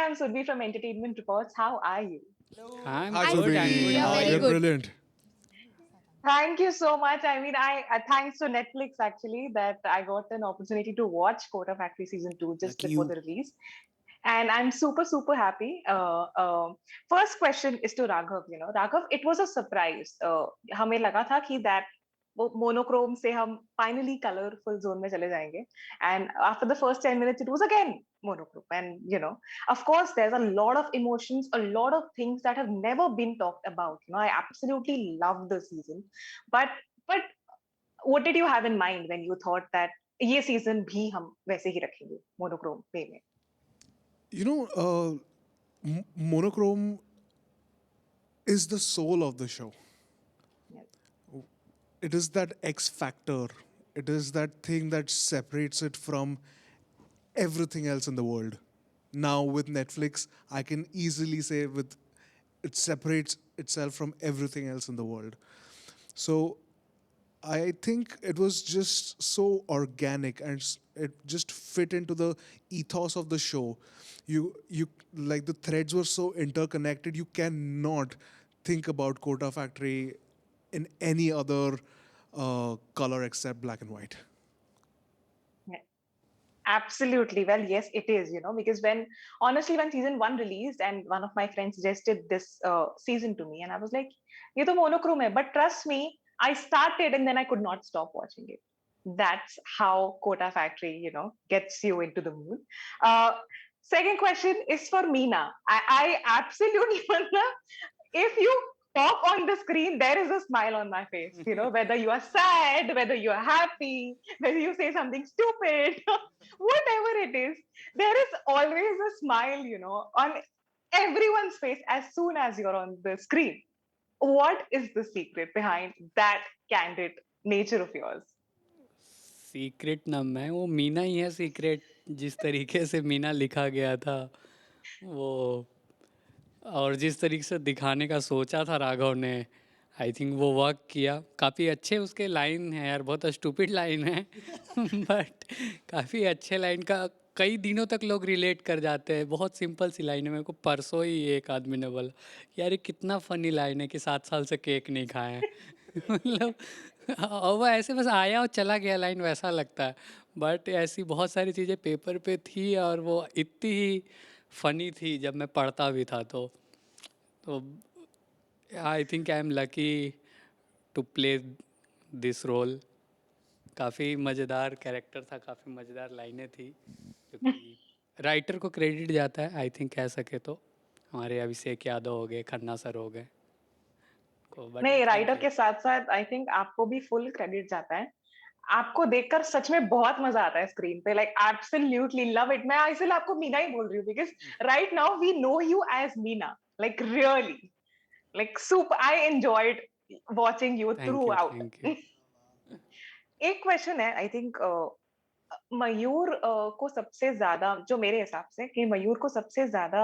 I'm Survi from Entertainment Reports. How are you? I'm Hi, good. Survi. I'm good. We How are are very You're you? good. brilliant. Thank you so much. I mean, I thanks to Netflix actually that I got an opportunity to watch Kota Factory season 2 just Lucky before you. the release, and I'm super happy. First question is to Raghav. Raghav, it was a surprise. हमें लगा था कि that वो monochrome से हम finally colorful zone में चले जाएंगे, and after the first 10 minutes, it was again monochrome. And of course, there's a lot of emotions, a lot of things that have never been talked about. I absolutely love the season, but but what did you have in mind when you thought that ये season भी हम वैसे ही रखेंगे monochrome way में? You know, monochrome is the soul of the show. Yeah. It is that X factor. It is that thing that separates it from everything else in the world. Now with Netflix, I can easily say with it separates itself from everything else in the world. So I think it was just so organic and it just fit into the ethos of the show. You like the threads were so interconnected. You cannot think about Kota Factory in any other color except black and white. Yeah. Absolutely. Well, yes, it is, because honestly, when season one released and one of my friends suggested this season to me, and I was like, ये तो monochrome hai. But trust me, I started and then I could not stop watching it. That's how Kota Factory, gets you into the mood. Uh, Second question is for Meena. I absolutely, if you pop on the screen, there is a smile on my face, whether you are sad, whether you are happy, whether you say something stupid, whatever it is, there is always a smile, on everyone's face as soon as you're on the screen. What is the secret behind that candid nature of yours? Secret ना मैं, वो मीना ही है secret. जिस तरीके से मीना लिखा गया था वो, और जिस तरीके से दिखाने का सोचा था राघव ने, आई थिंक वो वर्क किया। काफ़ी अच्छे उसके लाइन हैं यार, बहुत स्टूपिड लाइन है बट काफ़ी अच्छे लाइन का। कई दिनों तक लोग रिलेट कर जाते हैं। बहुत सिंपल सी लाइन है। मेरे को परसों ही एक आदमी ने बोला यार ये कितना फ़नी लाइन है कि 7 साल से केक नहीं खाए हैं मतलब और वो ऐसे बस आया और चला गया, लाइन वैसा लगता है। बट ऐसी बहुत सारी चीज़ें पेपर पे थी और वो इतनी ही फ़नी थी जब मैं पढ़ता भी था। तो I think I am lucky to play this role. काफ़ी मज़ेदार कैरेक्टर था, काफ़ी मज़ेदार लाइनें थी, क्योंकि राइटर को क्रेडिट जाता है आई थिंक, कह सके तो। हमारे अभिषेक यादव हो गए, खन्ना सर हो गए को, बट नहीं, थैंक राइटर यू। के साथ साथ आई थिंक आपको भी फुल क्रेडिट जाता है। आपको देखकर सच में बहुत मजा आता है स्क्रीन पे, लाइक एब्सोल्युटली लव इट। मैं इसलिए आपको मीना ही बोल रही हूँ because right now we know you as Meena, like really, like super I enjoyed watching you through thank you out. Thank you. एक क्वेश्चन है, आई थिंक मयूर को सबसे ज्यादा, जो मेरे हिसाब से कि मयूर को सबसे ज्यादा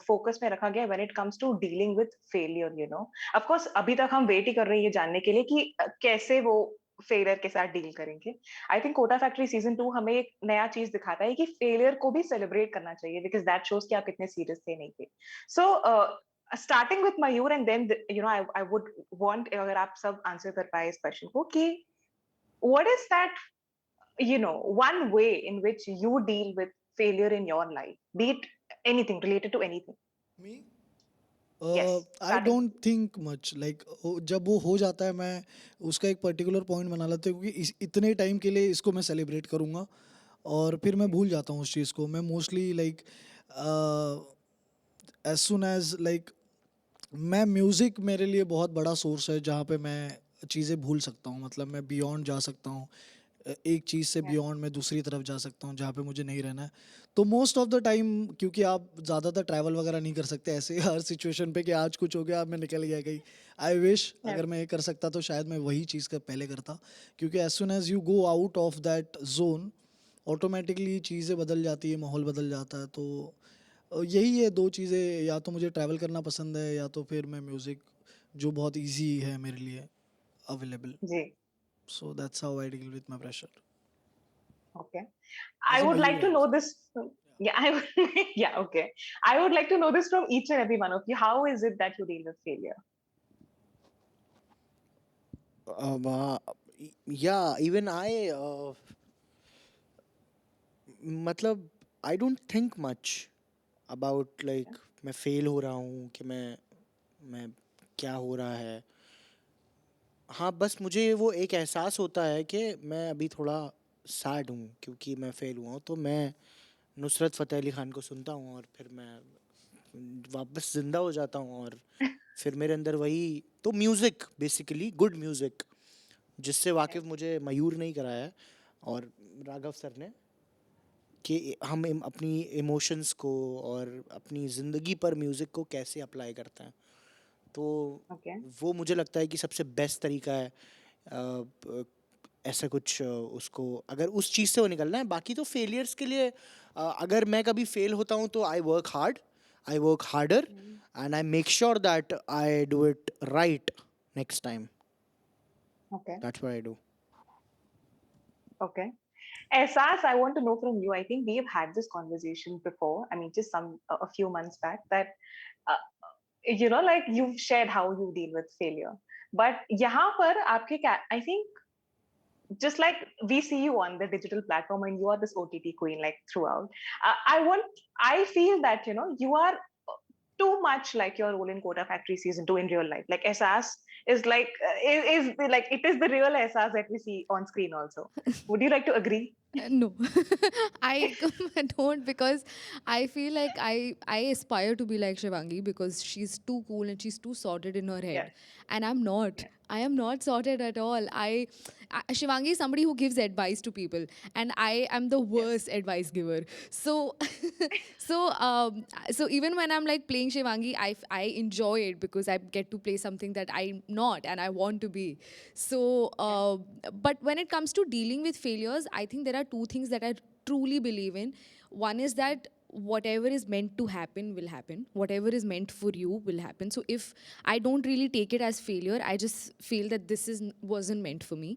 फोकस में रखा गया when it comes to dealing with failure, of course अभी तक हम वेट ही कर रहे हैं ये जानने के लिए कि कैसे वो फेलियर के साथ डील करेंगे। I think Kota factory season 2 हमें एक नया चीज दिखाता है कि फेलियर को भी सेलिब्रेट करना चाहिए, बिकॉज दैट शोज कि आप कितने सीरियस थे नहीं थे। So starting with Mayur and then I would want, अगर आप सब आंसर कर पाए इस क्वेश्चन को, कि what is that, one way in which you deal with failure in your life, be it anything related to anything? Me? Yes, I starting. Don't think much like, जब वो हो जाता है मैं उसका एक पर्टिकुलर पॉइंट बना लेता हूँ क्योंकि इतने टाइम के लिए इसको मैं सेलिब्रेट करूँगा और फिर मैं भूल जाता हूँ उस चीज़ को। मैं mostly like as soon as like, मैं म्यूज़िक मेरे लिए बहुत बड़ा सोर्स है जहाँ पे मैं चीज़ें भूल सकता हूँ। मतलब मैं बियॉन्ड जा सकता हूँ, एक चीज़ से Yeah. बियॉन्ड मैं दूसरी तरफ जा सकता हूँ जहाँ पे मुझे नहीं रहना है। तो मोस्ट ऑफ द टाइम, क्योंकि आप ज़्यादातर ट्रैवल वगैरह नहीं कर सकते ऐसे हर सिचुएशन पे कि आज कुछ हो गया अब मैं निकल गया कहीं। I wish Yeah. अगर मैं ये कर सकता तो शायद मैं वही चीज़ का पहले करता, क्योंकि as soon as you go out of that zone automatically चीज़ें बदल जाती है, माहौल बदल जाता है। तो यही है दो चीज़ें, या तो मुझे ट्रैवल करना पसंद है या तो फिर मैं म्यूज़िक, जो बहुत इजी है मेरे लिए अवेलेबल। जी। So that's how I deal with my pressure. Okay, I वैसे would like मयूर to है know वैसे। this. Yeah, I would, yeah, okay. I would like to know this from each and every one of you. How is it that you deal with failure? uh, yeah, even I मतलब I don't think much about Yeah. Like मैं fail हो रहा हूँ कि मैं क्या हो रहा है. हाँ, बस मुझे वो एक एहसास होता है कि मैं अभी थोड़ा सैड हूँ क्योंकि मैं फेल हुआ हूँ, तो मैं नुसरत फ़तेह अली ख़ान को सुनता हूँ और फिर मैं वापस ज़िंदा हो जाता हूँ. और फिर मेरे अंदर वही तो म्यूज़िक, बेसिकली गुड म्यूज़िक, जिससे Right. वाकिफ़ मुझे मयूर नहीं कराया है और राघव सर ने, कि हम अपनी इमोशंस को और अपनी ज़िंदगी पर म्यूज़िक को कैसे अप्लाई करते हैं. तो Okay. वो मुझे लगता है कि सबसे बेस्ट तरीका है ऐसा कुछ उसको, अगर उस चीज़ से वो निकलना है. बाकी तो फेलियर्स के लिए अगर मैं कभी फेल होता हूँ तो I work harder Mm. And I make sure that I do it right next time. Okay. That's what I do. Okay. Ehsas, I want to know from you. I think we've had this conversation before. I mean, just a few months back that, uh, like you've shared how you deal with failure. But यहाँ पर आपके I think just like we see you on the digital platform and you are this OTT queen like throughout. I feel that you are too much like your role in Kota Factory season 2 in real life. Like Ehsas is like like it is the real Ehsas that we see on screen also. Would you like to agree? No, I don't, because I feel like I aspire to be like Shivangi because she's too cool and she's too sorted in her Yeah. head, and I'm not. Yeah. I am not sorted at all. Shivangi is somebody who gives advice to people, and I am the Yes. worst advice giver. So, so even when I'm like playing Shivangi, I enjoy it because I get to play something that I'm not and I want to be. So, Yeah. but when it comes to dealing with failures, I think there are two things that I truly believe in. One is that whatever is meant to happen will happen. Whatever is meant for you will happen. So if I don't really take it as failure, I just feel that this wasn't meant for me.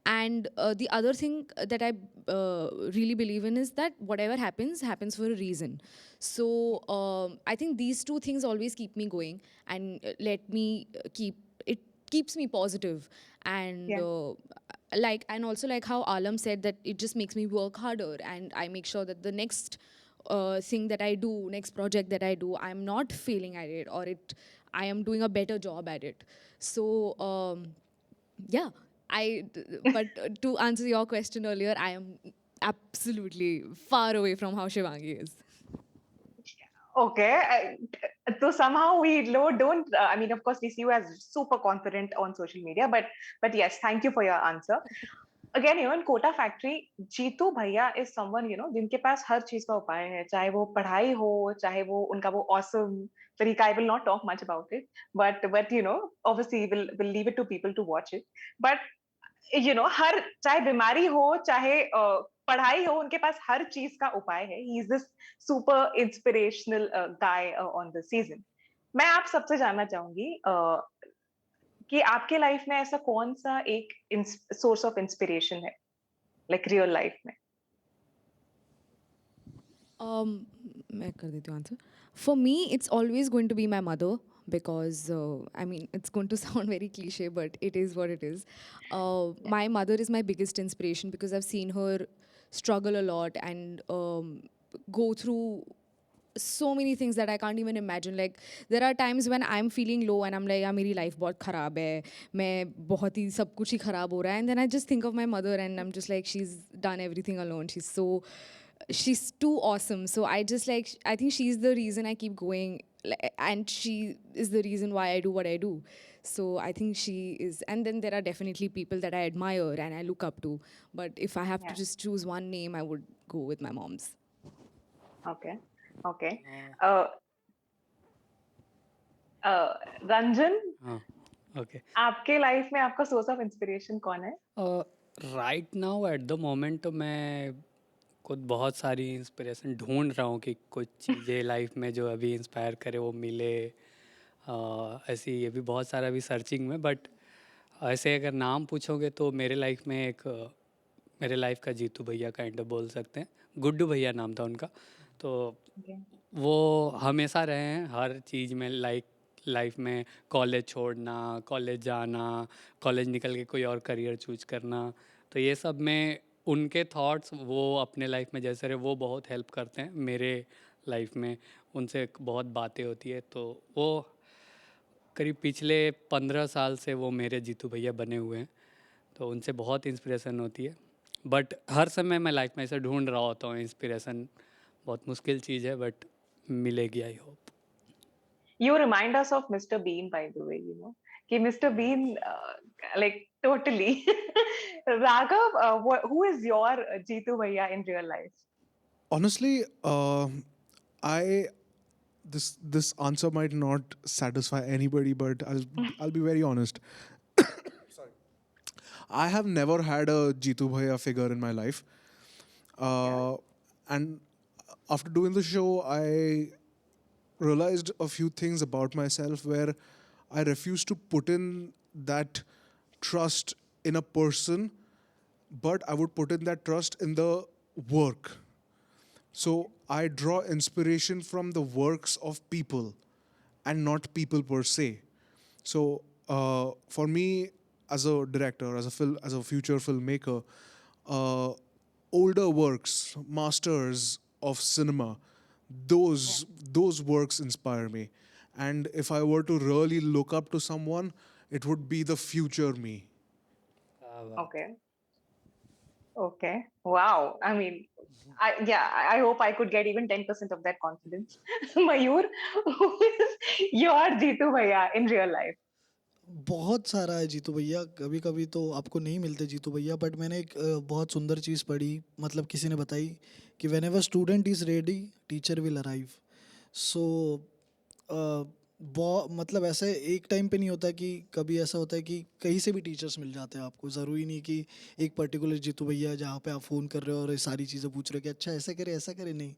And the other thing that I really believe in is that whatever happens happens for a reason. So I think these two things always keep me going and let me keep it keeps me positive. And Yeah. and also like how Alam said, that it just makes me work harder, and I make sure that the next thing that I do, next project that I do, I'm not failing at it, or I am doing a better job at it. So yeah, but to answer your question earlier, I am absolutely far away from how Shivangi is. Okay. So somehow we don't. I mean, of course, we see you as super confident on social media, but yes, thank you for your answer. Again, in Kota Factory, Jeetu Bhaiya is someone जिनके पास हर चीज का उपाय है, चाहे वो पढ़ाई हो, चाहे वो उनका वो awesome तरीका. I will not talk much about it, but obviously we'll leave it to people to watch it. But हर चाहे बीमारी हो, चाहे पढ़ाई हो, उनके पास हर चीज का उपाय है. He is this super inspirational guy on the season. मैं आप सबसे जानना चाहूंगी कि आपके लाइफ में ऐसा कौन सा एक सोर्स ऑफ इंस्पिरेशन है, लाइक रियल लाइफ में? मैं कर देती हूँ answer. For me, it's always going to be my mother, because I mean, it's going to sound very cliche, but it is what it is. My mother is my biggest inspiration because I've seen her struggle a lot and go through so many things that I can't even imagine. Like there are times when I'm feeling low and I'm like, यार मेरी life बहुत खराब है, मैं बहुत ही सब कुछ ही खराब हो रहा है, and then I just think of my mother and I'm just like, she's done everything alone. She's too awesome. So I think she's the reason I keep going, and she is the reason why I do what I do. So I think she is. And then there are definitely people that I admire and I look up to. But if I have to Yeah. just choose one name, I would go with my mom's. Okay. Okay. uh, Ranjan, हाँ, okay. आपके life में आपका source of inspiration कौन है? Right now at the moment तो मैं खुद बहुत सारी इंस्पिरेशन ढूंढ रहा हूँ कि कुछ चीज़ें लाइफ में जो अभी इंस्पायर करे वो मिले. ऐसी ये भी बहुत सारा अभी सर्चिंग में, बट ऐसे अगर नाम पूछोगे तो मेरे लाइफ में मेरे लाइफ का जीतू भैया काइंड ऑफ बोल सकते हैं. गुड्डू भैया नाम था उनका. तो Okay. वो हमेशा रहे हैं हर चीज़ में, लाइफ में कॉलेज छोड़ना, कॉलेज जाना, कॉलेज निकल के कोई और करियर चूज करना, तो ये सब में उनके थॉट्स वो अपने लाइफ में जैसे रहे वो बहुत हेल्प करते हैं मेरे लाइफ में। उनसे बहुत बातें होती है, तो वो करीब पिछले 15 साल से वो मेरे जीतू भैया बने हुए हैं, तो उनसे बहुत इंस्पिरेशन होती है। बट हर समय मैं लाइफ में ऐसे ढूंढ रहा होता हूँ इंस्पिरेशन, बहुत मुश्किल चीज़ है बट मिलेगी I hope. You remind us of Mr. Bean, by the way, you know. कि Mr. Bean, like totally. Raghav, who is your Jeetu Bhaiya in real life? Honestly, I this answer might not satisfy anybody, but I'll be very honest. I have never had a Jitu Bhaiya figure in my life. And after doing the show, I realized a few things about myself where I refuse to put in that trust in a person, but I would put in that trust in the work. So I draw inspiration from the works of people and not people per se. So for me, as a director, as a future filmmaker, uh, older works, masters of cinema, those works inspire me. And if I were to really look up to someone, it would be the future me. Okay. Okay. Wow. I mean, I hope I could get even 10% of that confidence. Mayur, who is your Jeetu Bhaiya in real life? बहुत सारा है जीतू भैया, कभी-कभी तो आपको नहीं मिलते जीतू भैया, बट मैंने एक बहुत सुंदर चीज़ पढ़ी, मतलब किसी ने बताई कि whenever student is ready, teacher will arrive. So मतलब ऐसे एक टाइम पे नहीं होता कि कभी ऐसा होता है कि कहीं से भी टीचर्स मिल जाते हैं आपको, ज़रूरी नहीं कि एक पर्टिकुलर जीतू भैया जहाँ पे आप फ़ोन कर रहे हो और ये सारी चीज़ें पूछ रहे हो कि अच्छा ऐसा करें, नहीं।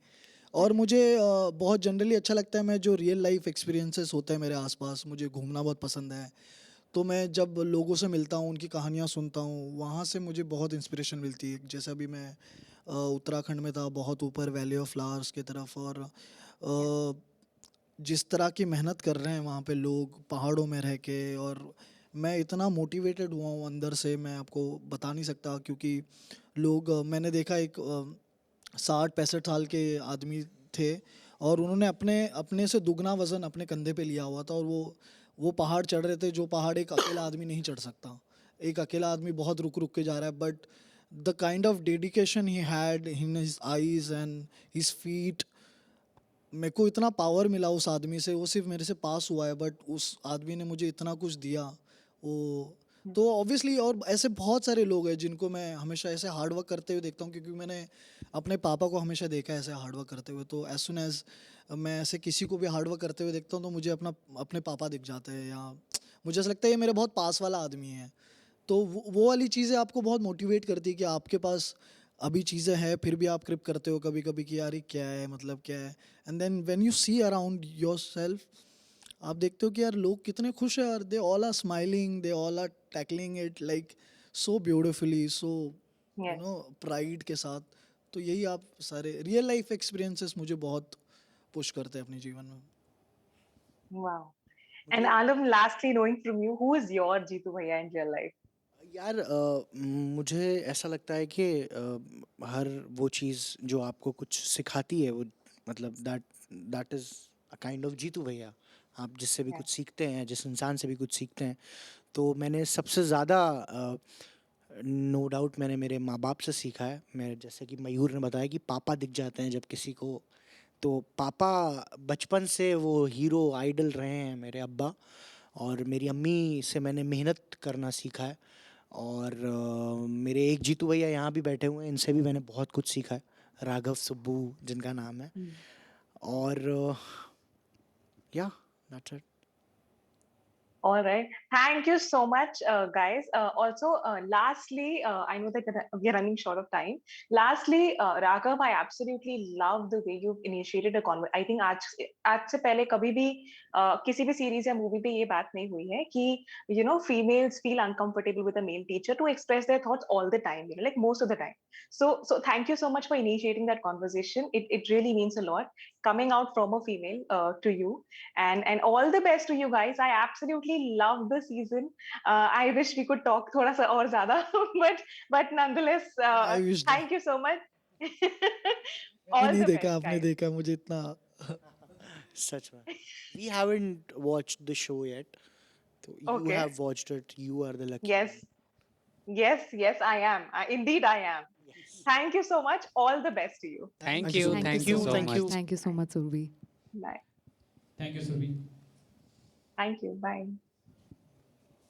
और मुझे बहुत जनरली अच्छा लगता है, मैं जो रियल लाइफ एक्सपीरियंसेस होते हैं मेरे आसपास, मुझे घूमना बहुत पसंद है। तो मैं जब लोगों से मिलता हूँ, उनकी कहानियाँ सुनता हूँ, वहाँ से मुझे बहुत इंस्पिरेशन मिलती है। जैसे अभी मैं उत्तराखंड में था, बहुत ऊपर वैली ऑफ फ्लावर्स की तरफ, और जिस तरह की मेहनत कर रहे हैं वहाँ पे लोग पहाड़ों में रह के, और मैं इतना मोटिवेटेड हुआ हूँ अंदर से, मैं आपको बता नहीं सकता। क्योंकि लोग मैंने देखा एक 60-65 साल के आदमी थे, और उन्होंने अपने अपने से दुगना वज़न अपने कंधे पे लिया हुआ था, और वो पहाड़ चढ़ रहे थे जो पहाड़ एक अकेला आदमी नहीं चढ़ सकता। एक अकेला आदमी बहुत रुक के जा रहा है, but the kind of dedication he had in his eyes and his feet, मेरे को इतना पावर मिला उस आदमी से। वो सिर्फ मेरे से पास हुआ है, बट उस आदमी ने मुझे इतना कुछ दिया। वो तो ऑब्वियसली, और ऐसे बहुत सारे लोग हैं जिनको मैं हमेशा ऐसे हार्ड वर्क करते हुए देखता हूँ, क्योंकि मैंने अपने पापा को हमेशा देखा है ऐसे हार्ड वर्क करते हुए। तो एज सुन एज मैं ऐसे किसी को भी हार्ड वर्क करते हुए देखता हूँ, तो मुझे अपने पापा दिख जाते हैं, या मुझे ऐसा लगता है ये मेरे बहुत पास वाला आदमी है। तो वो वाली चीज़ें आपको बहुत मोटिवेट करती है कि आपके पास अभी चीज़ें हैं, फिर भी आप क्रिप करते हो कभी कभी कि यार ये क्या है, मतलब क्या है। And then when you see around yourself, आप देखते हो कि यार लोग कितने खुश हैं, और they all are smiling, they all are tackling it like so beautifully, so Yes. Pride के साथ। तो यही आप सारे रियल लाइफ एक्सपीरियंसेस मुझे बहुत पुश करते हैं अपने जीवन में। Wow. And मुझे Alam, lastly, knowing from you, who is your Jeetu Bhaiya in real life? यार मुझे ऐसा लगता है कि हर वो चीज़ जो आपको कुछ सिखाती है, वो मतलब that is a kind of Jeetu भैया। आप जिससे भी Yeah. कुछ सीखते हैं, जिस इंसान से भी कुछ सीखते हैं, तो मैंने सबसे ज़्यादा नो डाउट मैंने मेरे माँ बाप से सीखा है। मैं जैसे कि मयूर ने बताया कि पापा दिख जाते हैं जब किसी को, तो पापा बचपन से वो हीरो आइडल रहे हैं मेरे अब्बा। और मेरी अम्मी से मैंने मेहनत करना सीखा है। और मेरे एक जीतू भैया यहाँ भी बैठे हुए हैं, इनसे भी मैंने बहुत कुछ सीखा है, राघव सुब्बू जिनका नाम है। Mm. और या that's it. All right. Thank you so much, guys. Also, lastly, I know that we are running short of time. Lastly, Raghav, I absolutely love the way you've initiated a conversation. I think आज से पहले कभी भी किसी भी series या movie पे ये बात नहीं हुई है कि females feel uncomfortable with a male teacher to express their thoughts all the time, like most of the time. So thank you so much for initiating that conversation. It really means a lot coming out from a female to you. And all the best to you guys. I absolutely love the season. I wish we could talk thoda sa aur zyada, but nonetheless, I wish thank you so much. मैंने All नहीं the देखा, best, आपने guys. देखा, मुझे इतना सच में we haven't watched the show yet, so you Okay. have watched it. You are the lucky Yes, one. yes, I am. Indeed, I am. Thank you so much. All the best to you. Thank you you. so much. Thank you so Thank you. much. Thank you so much, Survi. Bye. Thank you, Survi. Thank you. Bye.